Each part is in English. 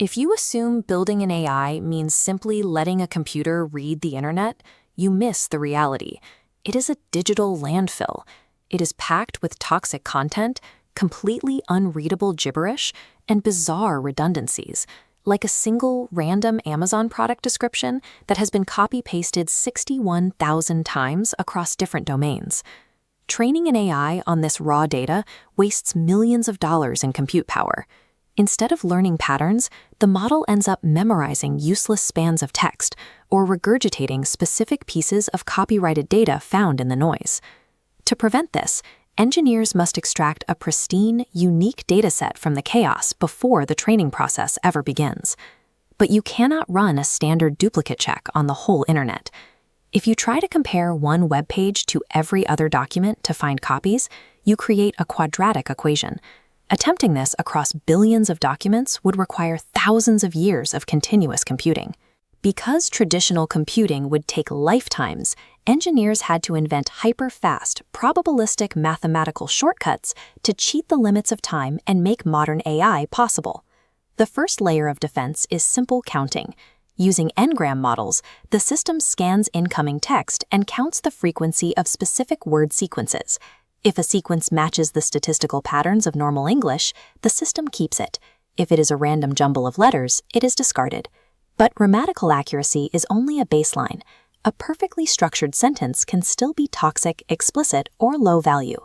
If you assume building an AI means simply letting a computer read the internet, you miss the reality. It is a digital landfill. It is packed with toxic content, completely unreadable gibberish, and bizarre redundancies, like a single random Amazon product description that has been copy-pasted 61,000 times across different domains. Training an AI on this raw data wastes millions of dollars in compute power. Instead of learning patterns, the model ends up memorizing useless spans of text or regurgitating specific pieces of copyrighted data found in the noise. To prevent this, engineers must extract a pristine, unique dataset from the chaos before the training process ever begins. But you cannot run a standard duplicate check on the whole internet. If you try to compare one web page to every other document to find copies, you create a quadratic equation. Attempting this across billions of documents would require thousands of years of continuous computing. Because traditional computing would take lifetimes, engineers had to invent hyper-fast, probabilistic mathematical shortcuts to cheat the limits of time and make modern AI possible. The first layer of defense is simple counting. Using n-gram models, the system scans incoming text and counts the frequency of specific word sequences. If a sequence matches the statistical patterns of normal English, the system keeps it. If it is a random jumble of letters, it is discarded. But grammatical accuracy is only a baseline. A perfectly structured sentence can still be toxic, explicit, or low value.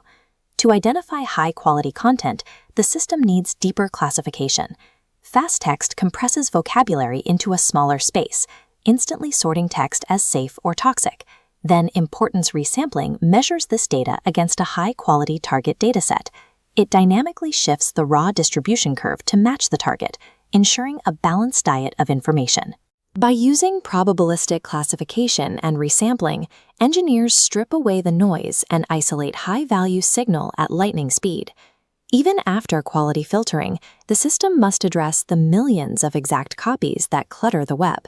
To identify high-quality content, the system needs deeper classification. Fast text compresses vocabulary into a smaller space, instantly sorting text as safe or toxic. Then importance resampling measures this data against a high-quality target dataset. It dynamically shifts the raw distribution curve to match the target, ensuring a balanced diet of information. By using probabilistic classification and resampling, engineers strip away the noise and isolate high-value signal at lightning speed. Even after quality filtering, the system must address the millions of exact copies that clutter the web.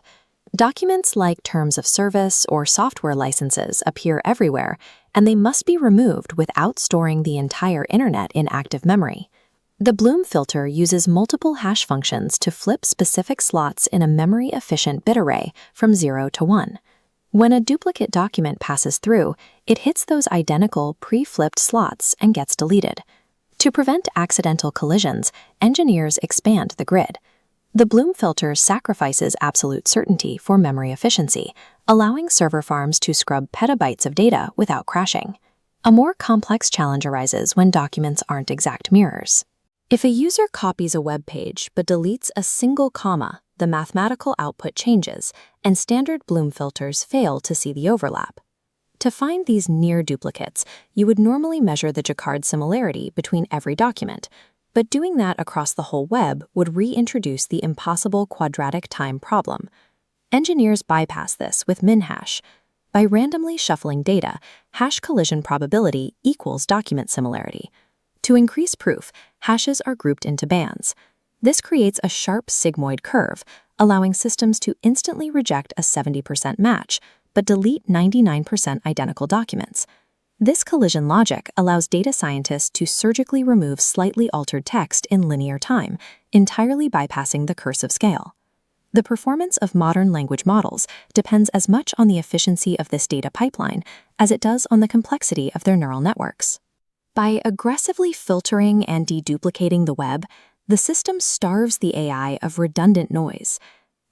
Documents like terms of service or software licenses appear everywhere, and they must be removed without storing the entire internet in active memory. The Bloom filter uses multiple hash functions to flip specific slots in a memory-efficient bit array from 0 to 1. When a duplicate document passes through, it hits those identical pre-flipped slots and gets deleted. To prevent accidental collisions, engineers expand the grid. The Bloom filter sacrifices absolute certainty for memory efficiency, allowing server farms to scrub petabytes of data without crashing. A more complex challenge arises when documents aren't exact mirrors. If a user copies a web page but deletes a single comma, the mathematical output changes, and standard Bloom filters fail to see the overlap. To find these near duplicates, you would normally measure the Jacquard similarity between every document, but doing that across the whole web would reintroduce the impossible quadratic time problem. Engineers bypass this with min-hash. By randomly shuffling data, hash collision probability equals document similarity. To increase proof, hashes are grouped into bands. This creates a sharp sigmoid curve, allowing systems to instantly reject a 70% match, but delete 99% identical documents. This collision logic allows data scientists to surgically remove slightly altered text in linear time, entirely bypassing the curse of scale. The performance of modern language models depends as much on the efficiency of this data pipeline as it does on the complexity of their neural networks. By aggressively filtering and deduplicating the web, the system starves the AI of redundant noise.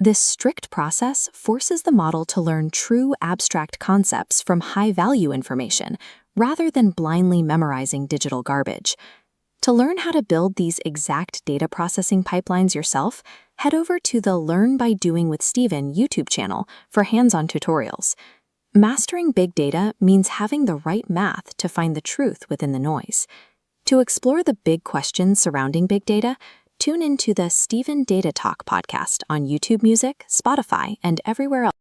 This strict process forces the model to learn true abstract concepts from high-value information rather than blindly memorizing digital garbage. To learn how to build these exact data processing pipelines yourself, head over to the Learn by Doing with Steven YouTube channel for hands-on tutorials. Mastering big data means having the right math to find the truth within the noise. To explore the big questions surrounding big data, tune into the Steven Data Talk podcast on YouTube Music, Spotify, and everywhere else.